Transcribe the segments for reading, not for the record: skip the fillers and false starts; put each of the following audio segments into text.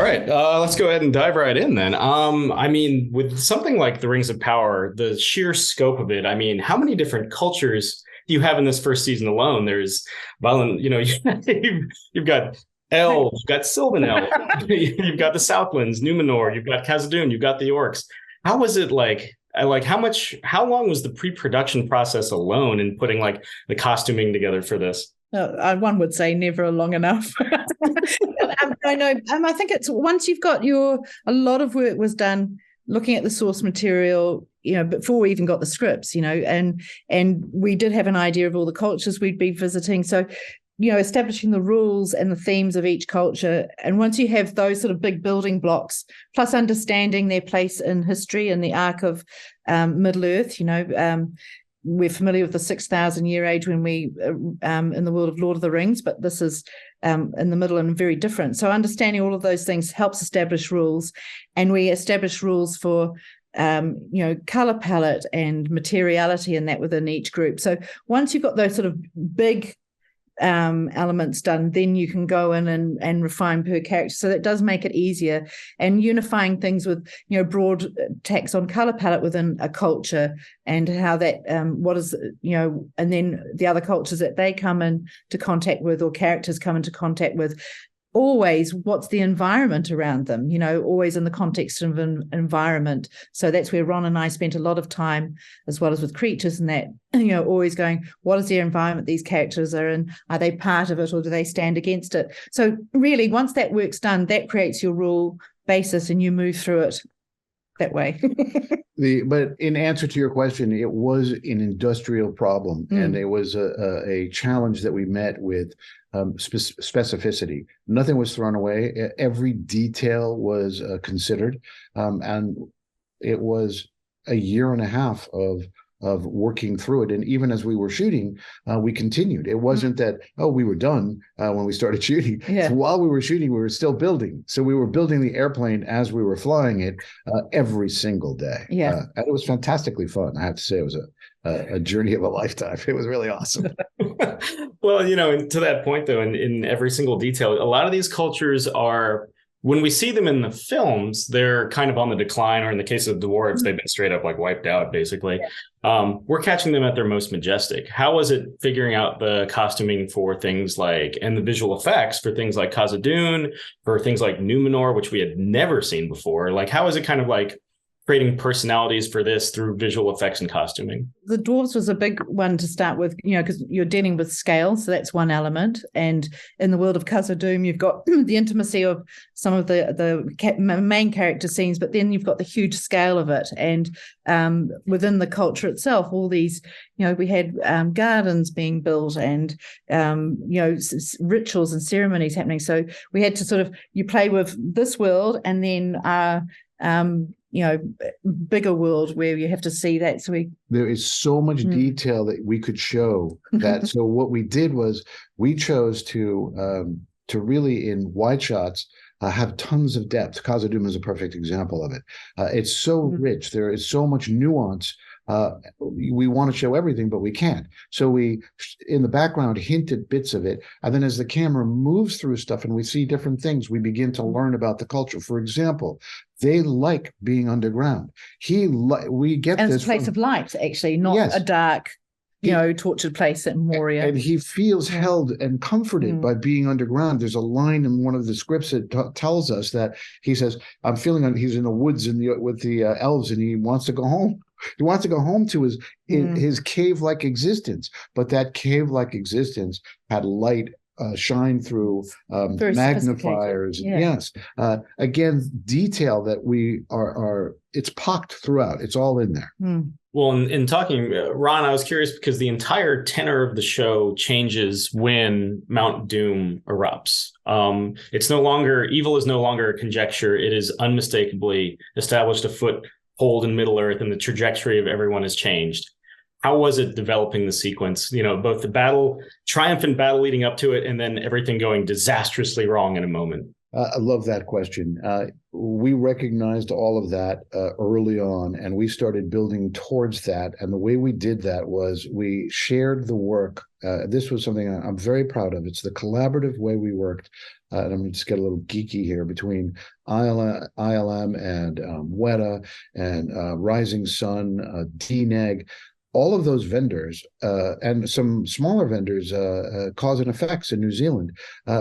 right, let's go ahead and dive right in then. I mean, with something like the Rings of Power, the sheer scope of it, I mean, how many different cultures do you have in this first season alone? There's violent, you've got elves, you've got Sylvan elves, you've got the Southlands, Numenor, you've got Khazad-dûm, you've got the Orcs. How was it like? How long was the pre-production process alone in putting like the costuming together for this? One would say never long enough. I know. I think it's once you've got a lot of work was done looking at the source material, before we even got the scripts, and we did have an idea of all the cultures we'd be visiting. So, establishing the rules and the themes of each culture. And once you have those sort of big building blocks, plus understanding their place in history and the arc of Middle Earth, we're familiar with the 6,000 year age when we in the world of Lord of the Rings, but this is in the middle and very different. So understanding all of those things helps establish rules, and we establish rules for color palette and materiality and that within each group. So once you've got those sort of big elements done, then you can go in and refine per character. So that does make it easier, and unifying things with broad tax on color palette within a culture and how that and then the other cultures that they come into contact with or characters come into contact with. Always what's the environment around them, always in the context of an environment. So that's where Ron and I spent a lot of time, as well as with creatures and that, always going, what is the environment these characters are in? Are they part of it or do they stand against it? So really, once that work's done, that creates your rule basis and you move through it that way. But in answer to your question, it was an industrial problem, and it was a challenge that we met with specificity. Nothing was thrown away. Every detail was considered, and it was a year and a half of working through it. And even as we were shooting, we continued. It wasn't that, we were done when we started shooting. Yeah. So while we were shooting, we were still building. So we were building the airplane as we were flying it every single day. Yeah. And it was fantastically fun. I have to say, it was a journey of a lifetime. It was really awesome. Well, to that point, though, in every single detail, a lot of these cultures are, when we see them in the films, they're kind of on the decline, or in the case of dwarves, they've been straight up like wiped out, basically. We're catching them at their most majestic. How was it figuring out the costuming for things like, and the visual effects for things like Khazad-dûm, for things like Numenor, which we had never seen before? Like, how is it kind of like creating personalities for this through visual effects and costuming? The dwarves was a big one to start with, because you're dealing with scale, so that's one element. And in the world of Khazad-dûm, you've got the intimacy of some of the main character scenes, but then you've got the huge scale of it. And within the culture itself, all these, we had gardens being built and, rituals and ceremonies happening. So we had to sort of, you play with this world and then bigger world where you have to see that. So there is so much detail that we could show that. So what we did was we chose to really, in wide shots, have tons of depth. Khazad-dûm is a perfect example of it. It's so rich. There is so much nuance. We want to show everything, but we can't. So we, in the background, hint at bits of it. And then as the camera moves through stuff and we see different things, we begin to learn about the culture. For example, they like being underground. We get and this. It's a place of light, actually, not a dark, tortured place in Moria. And he feels held and comforted by being underground. There's a line in one of the scripts that tells us that he says, "I'm feeling he's in the woods with the elves, and he wants to go home." He wants to go home to his cave-like existence, but that cave-like existence had light shine through magnifiers. Yeah. Yes. Again, detail that we are, it's pocked throughout. It's all in there. Well, in talking, Ron, I was curious because the entire tenor of the show changes when Mount Doom erupts. It's no longer, evil is no longer a conjecture. It is unmistakably established a foothold in Middle Earth, and the trajectory of everyone has changed. How was it developing the sequence? Both the triumphant battle leading up to it, and then everything going disastrously wrong in a moment. I love that question. we recognized all of that early on, and we started building towards that. And the way we did that was we shared the work. This was something I'm very proud of. It's the collaborative way we worked. And I'm going to just get a little geeky here between ILM and Weta and Rising Sun, DNEG. All of those vendors and some smaller vendors, Cause and Effects in New Zealand,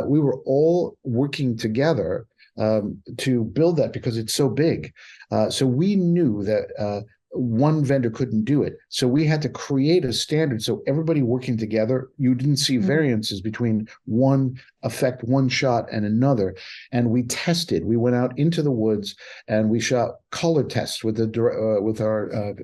we were all working together to build that because it's so big. So we knew that one vendor couldn't do it. So we had to create a standard. So everybody working together, you didn't see variances between one effect, one shot and another. And we tested. We went out into the woods and we shot color tests with our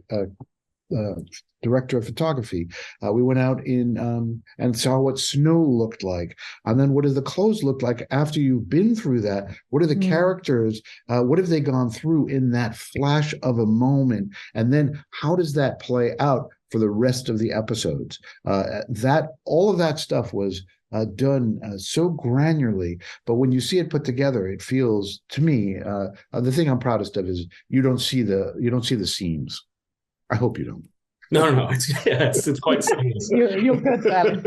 director of photography. We went out in and saw what snow looked like, and then what does the clothes look like after you've been through that? What are the characters? What have they gone through in that flash of a moment? And then how does that play out for the rest of the episodes? That all of that stuff was done so granularly, but when you see it put together, it feels to me the thing I'm proudest of is you don't see the seams. I hope you don't. No. It's quite seamless. You're good, Sally.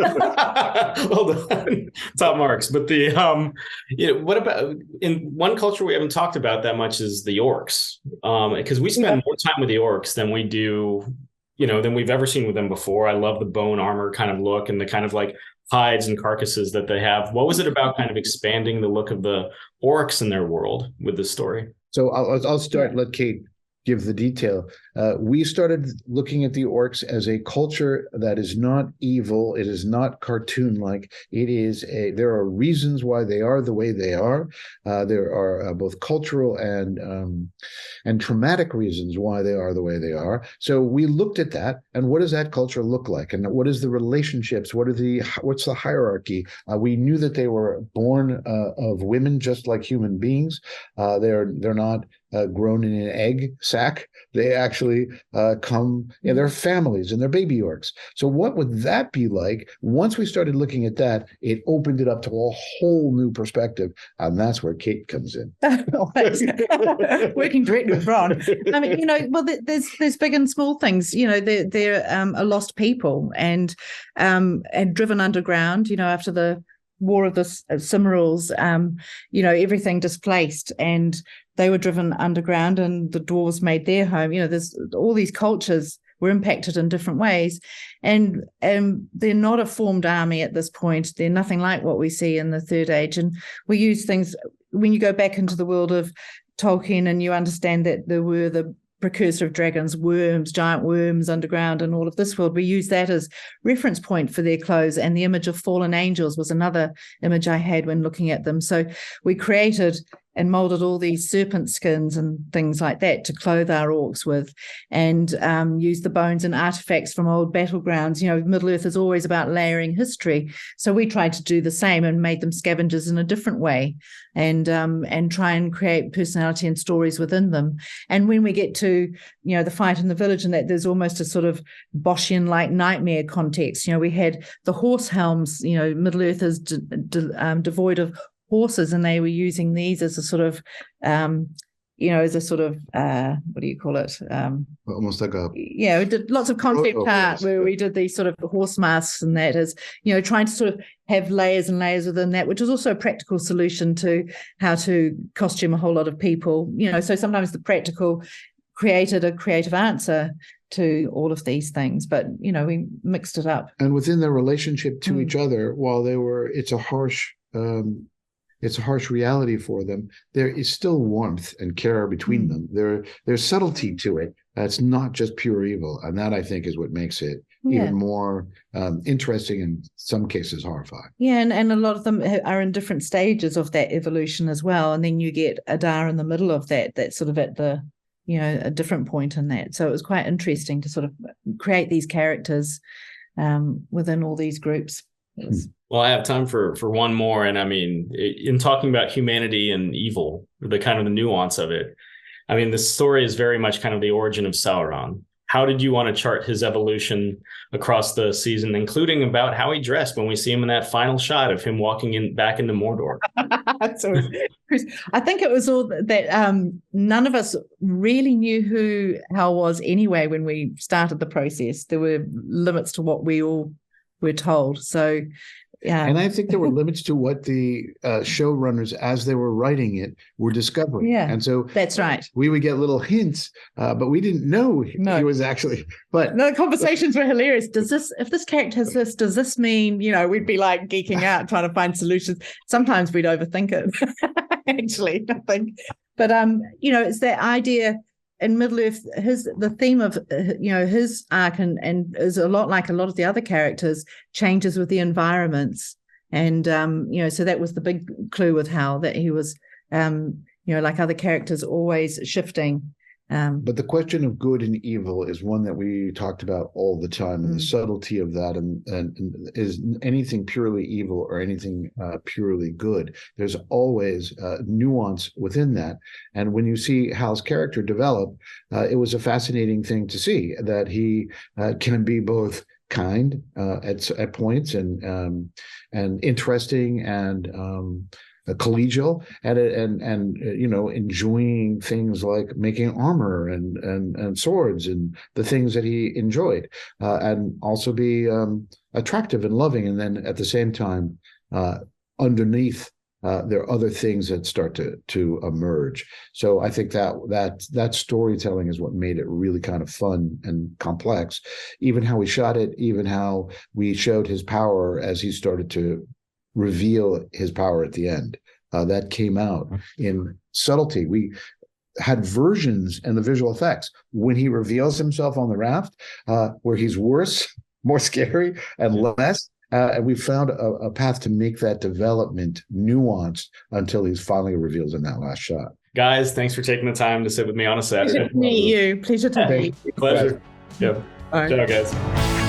Well done. Top marks. But what about in one culture we haven't talked about that much is the Orcs, because we spend more time with the Orcs than we do, than we've ever seen with them before. I love the bone armor kind of look and the kind of like hides and carcasses that they have. What was it about kind of expanding the look of the Orcs in their world with this story? So I'll start. Let Kate give the detail. We started looking at the Orcs as a culture that is not evil. It is not cartoon-like. There are reasons why they are the way they are. There are both cultural and traumatic reasons why they are the way they are. So we looked at that, and what does that culture look like? And what is the relationships? What's the hierarchy? We knew that they were born of women just like human beings. They're not grown in an egg sack. They actually come, they're families and they're baby orcs. So what would that be like? Once we started looking at that, it opened it up to a whole new perspective. And that's where Kate comes in. Working directly with Ron. I mean, there's big and small things. They're a lost people and driven underground, after the War of the Cimmerals, everything displaced, and they were driven underground, and the dwarves made their home. There's all these cultures were impacted in different ways, and they're not a formed army at this point. They're nothing like what we see in the Third Age, and we use things when you go back into the world of Tolkien, and you understand that there were the precursor of dragons, worms, giant worms underground, and all of this world. We use that as reference point for their clothes, and the image of fallen angels was another image I had when looking at them. So we created and molded all these serpent skins and things like that to clothe our orcs with, and use the bones and artifacts from old battlegrounds. Middle-earth is always about layering history. So we tried to do the same and made them scavengers in a different way, and try and create personality and stories within them. And when we get to, the fight in the village, and that there's almost a sort of Boschian-like nightmare context. We had the horse helms, Middle-earth is devoid of horses, and they were using these as a sort of what do you call it, almost like we did lots of concept art where we did these sort of horse masks, and that is trying to sort of have layers and layers within that, which is also a practical solution to how to costume a whole lot of people. So sometimes the practical created a creative answer to all of these things, but we mixed it up. And within their relationship to each other, while it's a harsh reality for them, there is still warmth and care between them. There's subtlety to it. It's not just pure evil. And that, I think, is what makes it even more interesting, in some cases horrifying. Yeah, and a lot of them are in different stages of that evolution as well. And then you get Adar in the middle of that's sort of at the, a different point in that. So it was quite interesting to sort of create these characters within all these groups. Well, I have time for one more. And I mean, in talking about humanity and evil, the kind of the nuance of it, I mean, this story is very much kind of the origin of Sauron. how did you want to chart his evolution across the season, including about how he dressed when we see him in that final shot of him walking back into Mordor? So I think it was all that none of us really knew who Hal was anyway when we started the process. There were limits to what we all were told. So, yeah. And I think there were limits to what the showrunners, as they were writing it, were discovering. Yeah, and so that's right. We would get little hints, but we didn't know he was actually. But the conversations were hilarious. If this character has this, does this mean? We'd be like geeking out trying to find solutions. Sometimes we'd overthink it. Actually, I think, but it's that idea. In Middle-earth, the theme of his arc and is a lot like a lot of the other characters, changes with the environments, and so that was the big clue with Hal, that he was like other characters, always shifting. But the question of good and evil is one that we talked about all the time, and the subtlety of that, and is anything purely evil or anything purely good. There's always nuance within that. And when you see Hal's character develop, it was a fascinating thing to see that he can be both kind at points and interesting and collegial and enjoying things like making armor and swords and the things that he enjoyed, and also be attractive and loving, and then at the same time underneath there are other things that start to emerge. So I think that storytelling is what made it really kind of fun and complex. Even how we shot it, even how we showed his power as he started to reveal his power at the end. That came out in subtlety. We had versions and the visual effects when he reveals himself on the raft, where he's worse, more scary, and less. And we found a path to make that development nuanced until he finally reveals in that last shot. Guys, thanks for taking the time to sit with me on a Saturday. Pleasure to meet you. Pleasure to meet you. Pleasure. Yeah. Bye. Ciao, guys.